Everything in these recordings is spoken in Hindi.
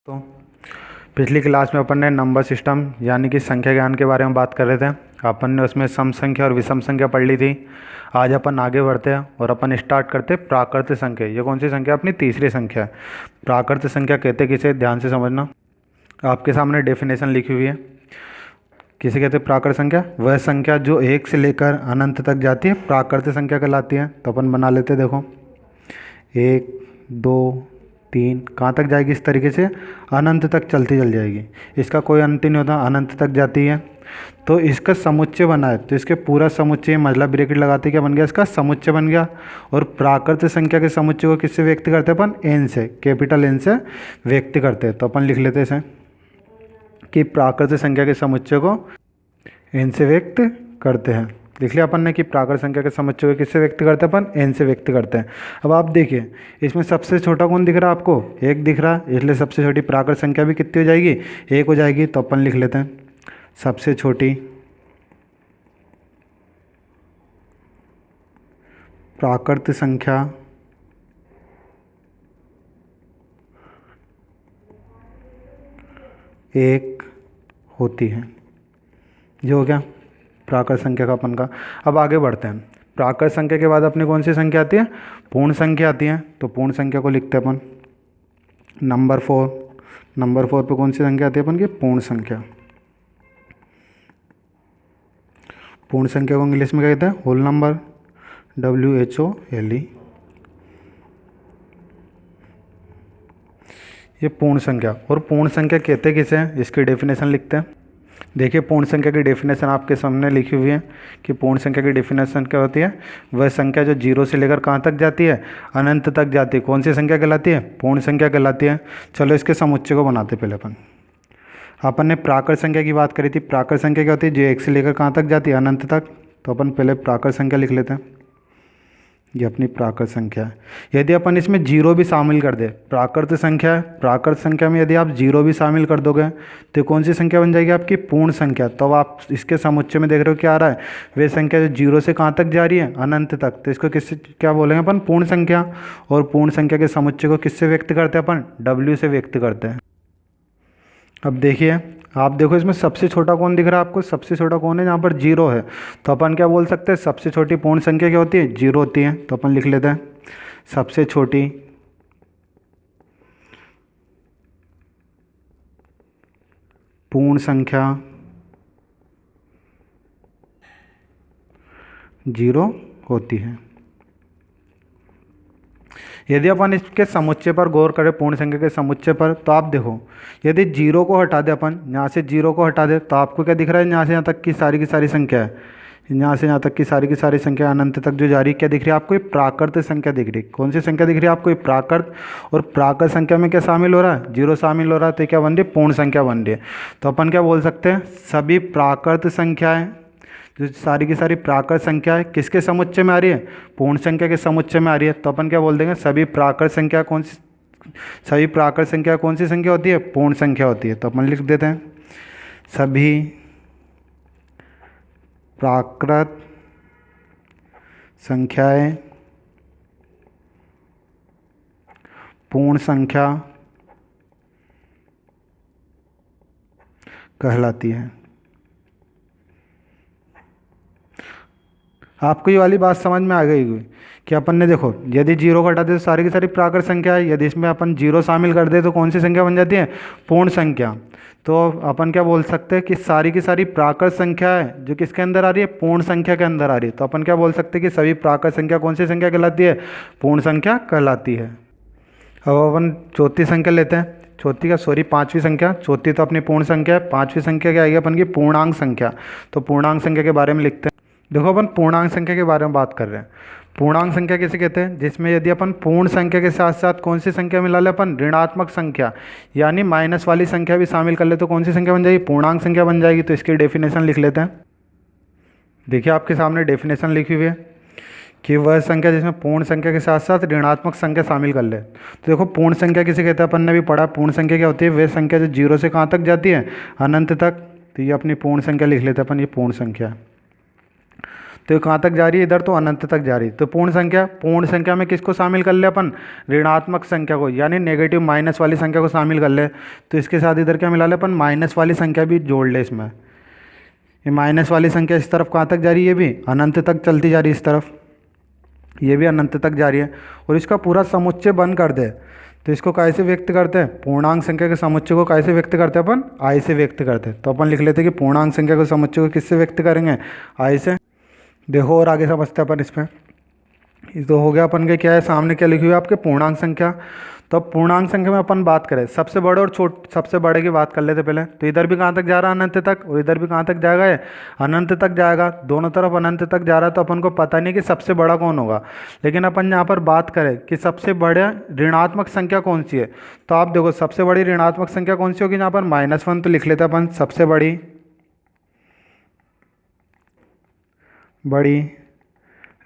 तो पिछली क्लास में अपन ने नंबर सिस्टम यानी कि संख्या ज्ञान के बारे में बात कर रहे थे। अपन ने उसमें सम संख्या और विषम संख्या पढ़ ली थी। आज अपन आगे बढ़ते हैं और अपन स्टार्ट करते हैं प्राकृत संख्या। ये कौन सी संख्या? अपनी तीसरी संख्या है। प्राकृत संख्या कहते किसे? ध्यान से समझना। आपके सामने डेफिनेशन लिखी हुई है। किसे कहते हैं प्राकृत संख्या? वह संख्या जो एक से लेकर अनंत तक जाती है प्राकृत संख्या कहलाती है। तो अपन बना लेते हैं। देखो, 1 2 3 कहाँ तक जाएगी? इस तरीके से अनंत तक चलती चल जाएगी। इसका कोई अंत नहीं होता, अनंत तक जाती है। तो इसका समुच्चय बना है, तो इसके पूरा समुच्चय मतलब ब्रैकेट लगाते क्या बन गया? इसका समुच्चय बन गया। और प्राकृत संख्या के समुच्चय को किससे व्यक्त करते हैं अपन? एन से, कैपिटल एन से व्यक्त करते हैं। तो अपन लिख लेते हैं इसे कि प्राकृत संख्या के समुच्चय को एन से व्यक्त करते हैं। लिख लिया अपन ने कि प्राकृत संख्या के समुच्चय को किससे व्यक्त करते हैं? अपन एन से व्यक्त करते हैं। अब आप देखिए, इसमें सबसे छोटा कौन दिख रहा है आपको? 1 दिख रहा है, इसलिए सबसे छोटी प्राकृत संख्या भी कितनी हो जाएगी? 1 हो जाएगी। तो अपन लिख लेते हैं सबसे छोटी प्राकृत संख्या एक होती है। जो हो गया प्राकृत संख्या का अपन का। अब आगे बढ़ते हैं। प्राकृत संख्या के बाद अपनी कौन सी संख्या आती है? पूर्ण संख्या आती है। तो पूर्ण संख्या को लिखते हैं अपन नंबर 4। नंबर 4 पे कौन सी संख्या आती है अपन की? पूर्ण संख्या। पूर्ण संख्या को इंग्लिश में कहते हैं होल नंबर, WHOLE। ये पूर्ण संख्या। और पूर्ण संख्या कहते किसे हैं? इसकी डेफिनेशन लिखते हैं। देखिए, पूर्ण संख्या की डेफिनेशन आपके सामने लिखी हुई है कि पूर्ण संख्या की डेफिनेशन क्या होती है? वह संख्या जो 0 से लेकर कहाँ तक जाती है? अनंत तक जाती है। कौन सी संख्या कहलाती है? पूर्ण संख्या कहलाती है। चलो इसके समुच्चय को बनाते पहले अपन ने प्राकृत संख्या की बात करी थी। प्राकृत संख्या क्या होती है? जो 1 से लेकर कहाँ तक जाती है? अनंत तक। तो अपन पहले प्राकृत संख्या लिख लेते हैं। ये अपनी प्राकृत संख्या है। यदि अपन इसमें 0 भी शामिल कर दे, प्राकृत संख्या है, प्राकृत संख्या में यदि आप 0 भी शामिल कर दोगे तो कौन सी संख्या बन जाएगी? आपकी पूर्ण संख्या। तो अब आप इसके समुच्चय में देख रहे हो क्या आ रहा है? वे संख्या जो 0 से कहाँ तक जा रही है? अनंत तक। तो इसको किससे क्या बोलेंगे अपन? पूर्ण संख्या। और पूर्ण संख्या के समुच्चय को किससे व्यक्त करते हैं अपन? W से व्यक्त करते हैं। अब देखिए, आप देखो इसमें सबसे छोटा कौन दिख रहा है आपको? सबसे छोटा कौन है? जहाँ पर 0 है। तो अपन क्या बोल सकते हैं? सबसे छोटी पूर्ण संख्या क्या होती है? 0 होती है। तो अपन लिख लेते हैं सबसे छोटी पूर्ण संख्या 0 होती है। यदि अपन इसके समुच्चय पर गौर करें, पूर्ण संख्या के समुच्चय पर, तो आप देखो, यदि 0 को हटा दे अपन, यहाँ से 0 को हटा दे, तो आपको क्या दिख रहा है? यहाँ से यहाँ तक की सारी संख्या है। यहाँ से यहाँ तक की सारी संख्या अनंत तक जो जा रही है, क्या दिख रही है आपको? प्राकृत संख्या दिख रही है। कौन सी संख्या दिख रही है आपको? प्राकृत। और प्राकृत संख्या में क्या शामिल हो रहा है? 0 शामिल हो रहा है। तो क्या बन रही है? पूर्ण संख्या बन रही है। तो अपन क्या बोल सकते हैं? सभी प्राकृत संख्याएं, जो सारी की सारी प्राकृत संख्या है, किसके समुच्चय में आ रही है? पूर्ण संख्या के समुच्चय में आ रही है। तो अपन क्या बोल देंगे? सभी प्राकृत संख्या कौन सी संख्या होती है? पूर्ण संख्या होती है। तो अपन लिख देते हैं सभी प्राकृत संख्याएं पूर्ण संख्या कहलाती है। आपको ये वाली बात समझ में आ गई होगी कि अपन ने देखो, यदि 0 को हटा दे तो सारी की सारी प्राकृत संख्या है। यदि इसमें अपन 0 शामिल कर दे तो कौन सी संख्या बन जाती है? पूर्ण संख्या। तो अपन क्या बोल सकते हैं कि सारी की सारी प्राकृत संख्या है जो किसके अंदर आ रही है? पूर्ण संख्या के अंदर आ रही है। तो अपन क्या बोल सकते हैं कि सभी प्राकृत संख्या कौन सी संख्या कहलाती है? पूर्ण संख्या कहलाती है। अब अपन चौथी संख्या लेते हैं। पांचवी संख्या। चौथी तो अपनी पूर्ण संख्या है। पांचवी संख्या क्या आएगी अपन की? पूर्णांक संख्या। तो पूर्णांक संख्या के बारे में लिखते हैं। देखो, अपन पूर्णांक संख्या के बारे में बात कर रहे हैं। पूर्णांक संख्या किसे कहते हैं? जिसमें यदि अपन पूर्ण संख्या के साथ साथ कौन सी संख्या मिला ले अपन? ऋणात्मक संख्या यानी माइनस वाली संख्या भी शामिल कर ले तो कौन सी संख्या बन जाएगी? पूर्णांक संख्या बन जाएगी। तो इसकी डेफिनेशन लिख लेते हैं। देखिए, आपके सामने डेफिनेशन लिखी हुई है कि वह संख्या जिसमें पूर्ण संख्या के साथ साथ ऋणात्मक संख्या शामिल कर ले। तो देखो, पूर्ण संख्या किसे कहते हैं? अपन ने भी पढ़ा, पूर्ण संख्या क्या होती है? वह संख्या जो 0 से कहाँ तक जाती है? अनंत तक। तो ये अपनी पूर्ण संख्या लिख लेते हैं अपन, ये पूर्ण संख्या। तो ये कहाँ तक जा रही है, इधर तो अनंत तक जा रही है। तो पूर्ण संख्या में किसको शामिल कर ले अपन, ऋणात्मक संख्या को, यानी नेगेटिव माइनस वाली संख्या को शामिल कर ले। तो इसके साथ इधर क्या मिला ले अपन, माइनस वाली संख्या भी जोड़ ले इसमें। ये माइनस वाली संख्या इस तरफ कहाँ तक जा रही है, ये भी अनंत तक चलती जा रही है इस तरफ, ये भी अनंत तक जा रही है। और इसका पूरा समुच्चय बंद कर दे तो इसको कैसे व्यक्त करते हैं, पूर्णांक संख्या के समुच्चय को कैसे व्यक्त करते हैं अपन, आई से व्यक्त करते हैं। तो अपन लिख लेते हैं कि पूर्णांक संख्या के समुच्चय को किससे व्यक्त करेंगे, आई से। देखो और आगे समझते हैं अपन इसमें। ये तो हो गया अपन के, क्या है सामने क्या लिखी हुई है आपके, पूर्णांक संख्या। तो अब पूर्णांक संख्या में अपन बात करें, सबसे बड़े और सबसे बड़े की बात कर लेते पहले। तो इधर भी कहाँ तक जा रहा है, अनंत तक, और इधर भी कहाँ तक जाएगा, ये अनंत तक जाएगा। दोनों तरफ अनंत तक जा रहा है। तो अपन को पता नहीं कि सबसे बड़ा कौन होगा, लेकिन अपन यहाँ पर बात करें कि सबसे बड़ा ऋणात्मक संख्या कौन सी है। तो आप देखो सबसे बड़ी ऋणात्मक संख्या कौन सी होगी, यहाँ पर -1। तो लिख लेते हैं अपन सबसे बड़ी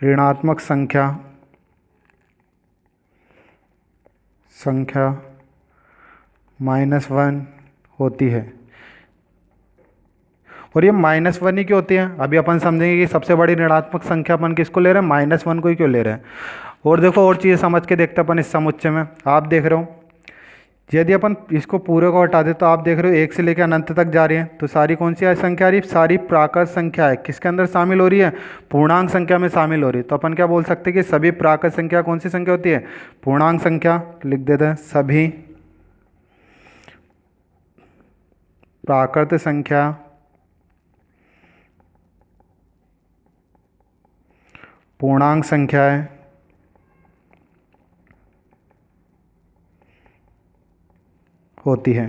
ऋणात्मक संख्या -1 होती है। और ये -1 ही क्यों होती है, अभी अपन समझेंगे कि सबसे बड़ी ऋणात्मक संख्या अपन किसको ले रहे हैं, -1 को ही क्यों ले रहे हैं। और देखो और चीज़ें समझ के देखते हैं अपन इस समुच्चय में। आप देख रहे हो यदि अपन इसको पूरे को हटा दे तो आप देख रहे हो 1 से लेकर अनंत तक जा रही है। तो सारी कौन सी संख्या आ रही है, सारी प्राकृत संख्या है, किसके अंदर शामिल हो रही है, पूर्णांक संख्या में शामिल हो रही है। तो अपन क्या बोल सकते हैं कि सभी प्राकृत संख्या कौन सी संख्या होती है, पूर्णांक संख्या। लिख देते हैं सभी प्राकृत संख्या पूर्णांक संख्याएं होती है।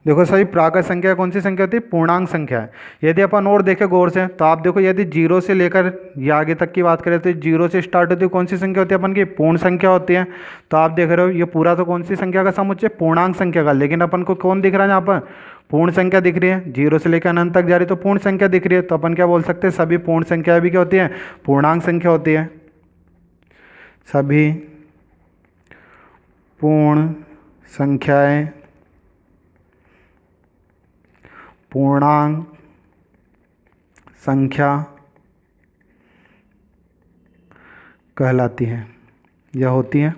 देखो सभी प्राकृत संख्या कौन सी संख्या होती है, पूर्णांक संख्या है। यदि अपन और देखें गौर से तो आप देखो यदि 0 से लेकर या आगे तक की बात करें तो 0 से स्टार्ट होती है कौन सी संख्या होती है अपन की, पूर्ण संख्या होती है। तो आप देख रहे हो ये पूरा तो कौन सी संख्या का समुच्चय, पूर्णांक संख्या का। लेकिन अपन को कौन दिख रहा है यहाँ पर, पूर्ण संख्या दिख रही है। 0 से लेकर अनंत तक जा रही है तो पूर्ण संख्या दिख रही है। तो अपन क्या बोल सकते हैं, सभी पूर्ण संख्या भी क्या होती है, पूर्णांक संख्या होती है। सभी पूर्ण संख्याएं पूर्णांक संख्या कहलाती है या होती है।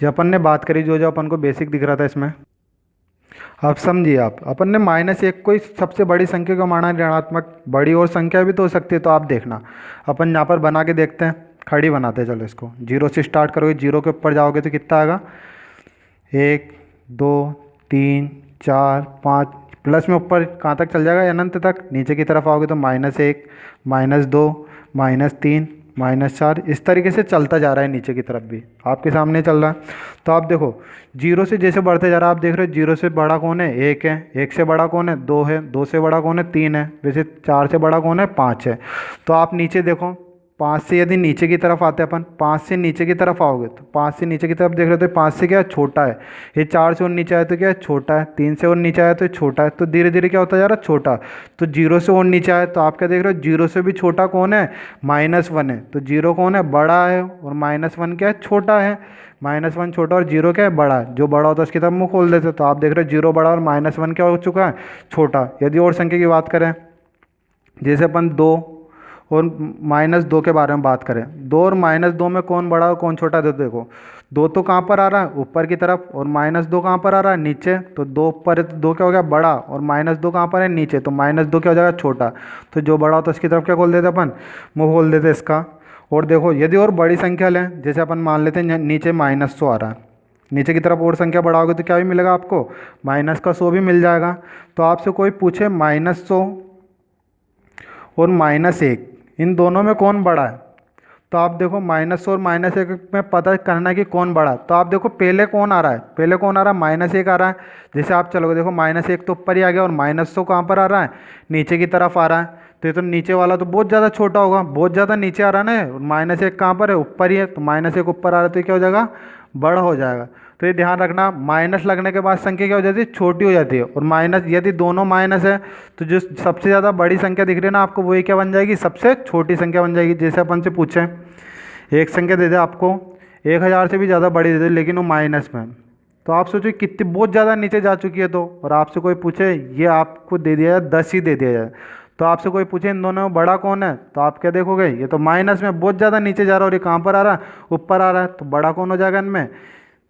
ये अपन ने बात करी जो अपन को बेसिक दिख रहा था इसमें। अब समझिए आप, अपन ने -1 को ही सबसे बड़ी संख्या को माना ऋणात्मक, बड़ी और संख्या भी तो हो सकती है। तो आप देखना अपन यहाँ पर बना के देखते हैं, खड़ी बनाते हैं। चलो इसको 0 से स्टार्ट करोगे, 0 के ऊपर जाओगे तो कितना आएगा, 1 2 3 4 5, प्लस में ऊपर कहाँ तक चल जाएगा, अनंत तक। नीचे की तरफ आओगे तो -1 -2 -3 -4, इस तरीके से चलता जा रहा है। नीचे की तरफ भी आपके सामने चल रहा है। तो आप देखो 0 से जैसे बढ़ते जा रहा है, आप देख रहे हो 0 से बड़ा कौन है, 1 है। 1 से बड़ा कौन है, 2 है। 2 से बड़ा कौन है, 3 है। वैसे 4 से बड़ा कौन है, 5 है। तो आप नीचे देखो 5 से यदि नीचे की तरफ आते हैं अपन, 5 से नीचे की तरफ आओगे तो 5 से नीचे की तरफ देख रहे हो तो 5 से क्या है, छोटा है। ये 4 से और नीचे आए तो क्या है, छोटा है। 3 से और नीचे आया तो छोटा है। तो धीरे धीरे क्या होता जा रहा है, छोटा। तो 0 से और नीचे आए तो आप क्या देख रहे हो, 0 से भी छोटा कौन है, -1 है। तो 0 कौन है, बड़ा है, और -1 क्या है, छोटा है। -1 छोटा और 0 क्या है, बड़ा है। जो बड़ा होता है उसकी तरफ मुँह खोल देते। तो आप देख रहे हो 0 बड़ा और -1 क्या हो चुका है, छोटा। यदि और संख्या की बात करें, जैसे अपन 2 और -2 के बारे में बात करें, 2 और -2 में कौन बड़ा और कौन छोटा है, तो देखो 2 तो कहाँ पर आ रहा है, ऊपर की तरफ, और -2 कहाँ पर आ रहा है, नीचे। तो 2 ऊपर है तो 2 क्या हो गया, बड़ा, और -2 कहाँ पर है, नीचे। तो -2 क्या हो जाएगा, छोटा। तो जो बड़ा होता है उसकी तरफ क्या खोल देते अपन, मुँह खोल देते इसका। और देखो यदि और बड़ी संख्या लें, जैसे अपन मान लेते हैं नीचे -100 आ रहा है, नीचे की तरफ और संख्या बढ़ाओगे तो क्या भी मिलेगा आपको, -100 भी मिल जाएगा। तो आपसे कोई पूछे -100 और -1, इन दोनों में कौन बड़ा है, तो आप देखो -100 और -1 में पता करना है कि कौन बड़ा है। तो आप देखो पहले कौन आ रहा है, पहले कौन आ रहा है, -1 आ रहा है। जैसे आप चलोगे देखो -1 तो ऊपर ही आ गया, और -100 कहाँ पर आ रहा है, नीचे की तरफ आ रहा है। तो ये तो नीचे वाला तो बहुत ज़्यादा छोटा होगा, बहुत ज़्यादा नीचे आ रहा है ना। और -1 कहाँ पर है, ऊपर ही है। तो -1 ऊपर आ रहा है तो क्या हो जाएगा, बड़ा हो जाएगा। तो ये ध्यान रखना, माइनस लगने के बाद संख्या क्या हो जाती है, छोटी हो जाती है। और माइनस, यदि दोनों माइनस है तो जो सबसे ज़्यादा बड़ी संख्या दिख रही है ना आपको, वही क्या बन जाएगी, सबसे छोटी संख्या बन जाएगी। जैसे अपन से पूछें, एक संख्या दे दे आपको 1000 से भी ज़्यादा बड़ी दे दे, लेकिन वो माइनस में, तो आप सोचो कितनी बहुत ज़्यादा नीचे जा चुकी है। तो और आपसे कोई पूछे ये आपको दे दिया जाए 10 ही दे दिया जाए, तो आपसे कोई पूछे इन दोनों में बड़ा कौन है, तो आप क्या देखोगे, ये तो माइनस में बहुत ज़्यादा नीचे जा रहा है और ये कहाँ पर आ रहा है, ऊपर आ रहा है। तो बड़ा कौन हो जाएगा इनमें,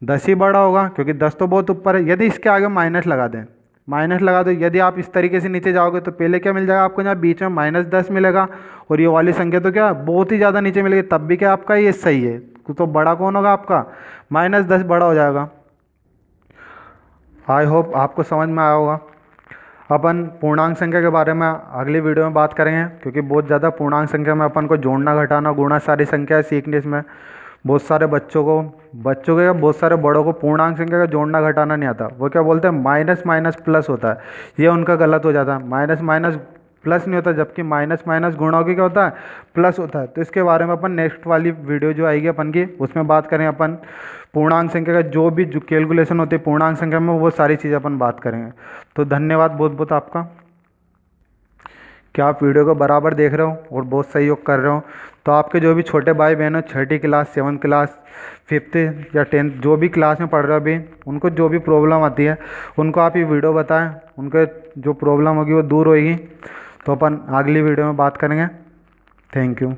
10 ही बड़ा होगा, क्योंकि 10 तो बहुत ऊपर है। यदि इसके आगे माइनस लगा दें, माइनस लगा दो, यदि आप इस तरीके से नीचे जाओगे तो पहले क्या मिल जाएगा आपको, यहाँ बीच में -10 मिलेगा, और ये वाली संख्या तो क्या बहुत ही ज़्यादा नीचे मिलेगी, तब भी क्या आपका ये सही है। तो बड़ा कौन होगा आपका, -10 बड़ा हो जाएगा। आई होप आपको समझ में आया होगा। अपन पूर्णांक संख्या के बारे में अगली वीडियो में बात करेंगे, क्योंकि बहुत ज़्यादा पूर्णांक संख्या में अपन को जोड़ना घटाना गुणा सारी संख्या सीखने, इसमें बहुत सारे बच्चों के बहुत सारे बड़ों को पूर्णांक संख्या का जोड़ना घटाना नहीं आता। वो क्या बोलते हैं, माइनस माइनस प्लस होता है, ये उनका गलत हो जाता है। माइनस माइनस प्लस नहीं होता, जबकि माइनस माइनस गुणा होकर क्या होता है, प्लस होता है। तो इसके बारे में अपन नेक्स्ट वाली वीडियो जो आएगी अपन की, उसमें बात करें अपन पूर्णांक संख्या का जो कैलकुलेशन होती है पूर्णांक संख्या में, वो सारी चीज़ें अपन बात करेंगे। तो धन्यवाद बहुत बहुत आपका, क्या आप वीडियो को बराबर देख रहे हो और बहुत सहयोग कर रहे हो। तो आपके जो भी छोटे भाई बहन हो, 6ठी क्लास, 7th क्लास, 5th या 10th जो भी क्लास में पढ़ रहे हो अभी, उनको जो भी प्रॉब्लम आती है उनको आप ये वीडियो बताएं, उनके जो प्रॉब्लम होगी वो दूर होगी। तो अपन अगली वीडियो में बात करेंगे। Thank you.